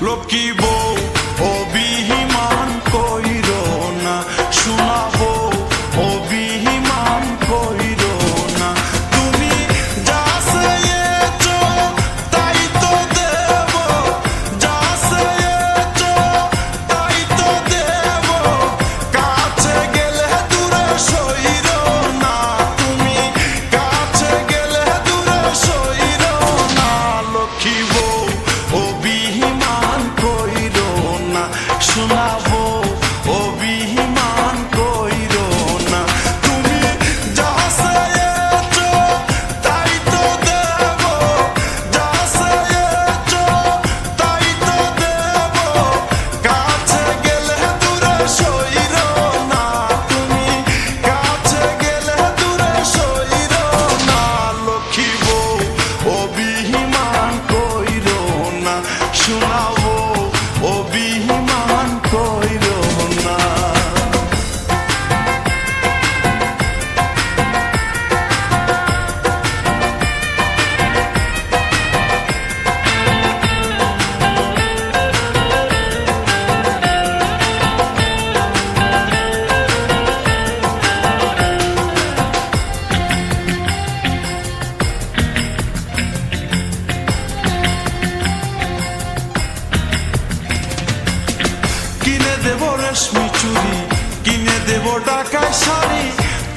লক্ষ্মী বউ অভিমান কইরো না, শোনাবো অভিমান কইরো না। তুমি যা চেয়েছো তাই তো দেব, যা চেয়েছো তাই তো দেব। কাছে গেলে দূরে সইরো না, তুমি কাছে গেলে দূরে সইরো না। লক্ষ্মী বউ অভিমান কইরো না, শোনাবো অভিমান কইরো না। তুমি যা চেয়েছো তাই তো দেব, যা চেয়েছো তাই তো দেব। কাছে গেলে দূরে সইরো না, তুমি কাছে গেলে দূরে সইরো না। লক্ষ্মী বউ অভিমান কইরো না, শোনাবো অভিমান কইরো না। কিনে দেব রেশমি চুড়ি, কিনে দেব ঢাকায় শাড়ি,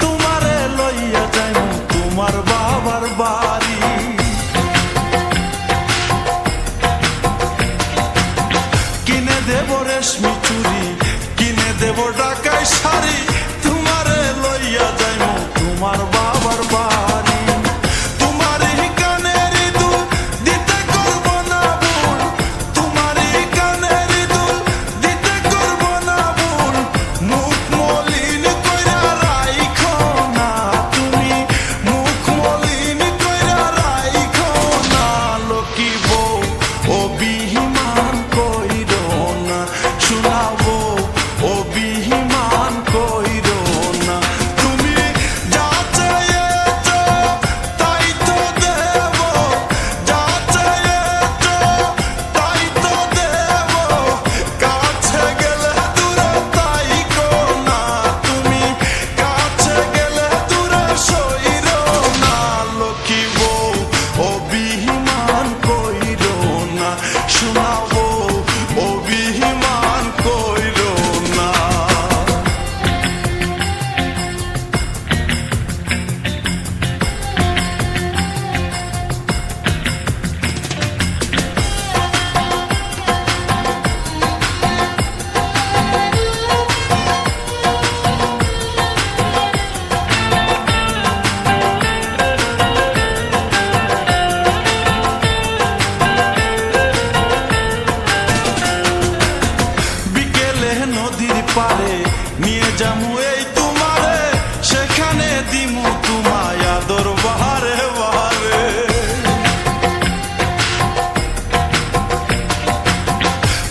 তোমারে লইয়া যাইব তোমার বাবার বাড়ি। কিনে দেব রেশমি চুড়ি, কিনে দেব ঢাকায় শাড়ি, তোমারে লইয়া যাইব তোমার বাবার বাড়ি। তোমারই কানের দুল দিতে করব না ভুল, তোমারই কানের দুল দিতে করব না ভুল। মুখ মলিন কইরা রাইখো না, তুমি মুখ মলিন কইরা রাইখো না। লক্ষ্মী বউ অভিমান কইরো না, শোনাবো অভিমান কইরো না। তুমি যা চেয়েছো তাই তো দেব, যা চেয়েছো তাই তো দেব। কাছে গেলে দূরে তাইকো না, তুমি কাছে গেলে দূরে সইরো না। লক্ষ্মী বউ অভিমান কইরো না, শোনাবো অভিমান কইরো না। বিকেলে নদীর পাড়ে নিয়ে যামু এই তোমারে, সেখানে দিমু তোমায় আদর বাহারে বাহারে।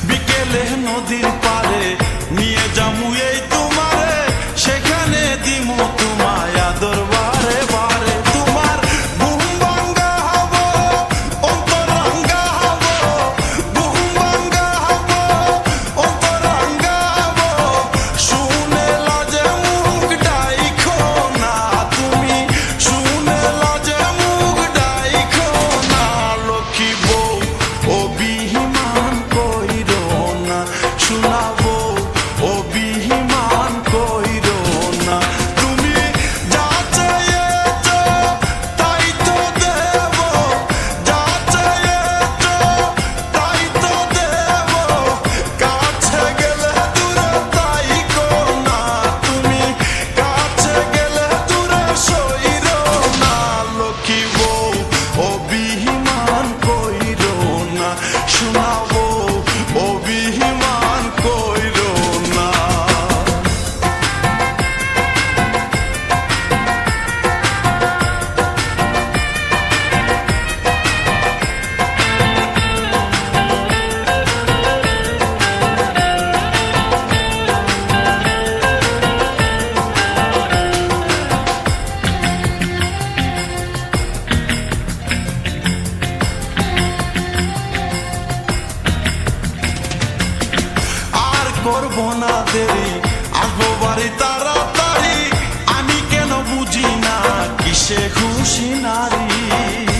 বিকেলে নদীর পাড়ে নিয়ে যামু এই তোমারে, সেখানে দিমু তোমায় আদর বাহারে বাহারে। তোমার ঘুম ভাঙ্গা হবো, অন্তরঙ্গা হবো, ঘুম ভাঙ্গা হবো, অন্তরঙ্গা হবো। শুনে লাজে মুখ ডাইখো না, তুমি শুনে লাজে মুখ ডাইখো না। লক্ষ্মী বউ অভিমান কইরো না, শোনাবো অভিমান কইরো না। তুমি যা চেয়েছো তাই তো দেব, যা চেয়েছো তাই তো দেব। কাছে গেলে দূরে তাইকো না, তুমি কাছে গেলে দূরে সইরো না। লক্ষ্মী বউ অভিমান কইরো না, শোনাবো অভিমান কইরো না। করব না দেরি, আসবো বাড়ি তাড়াতাড়ি। আমি কেন বুঝি না কিসে খুশি নারী।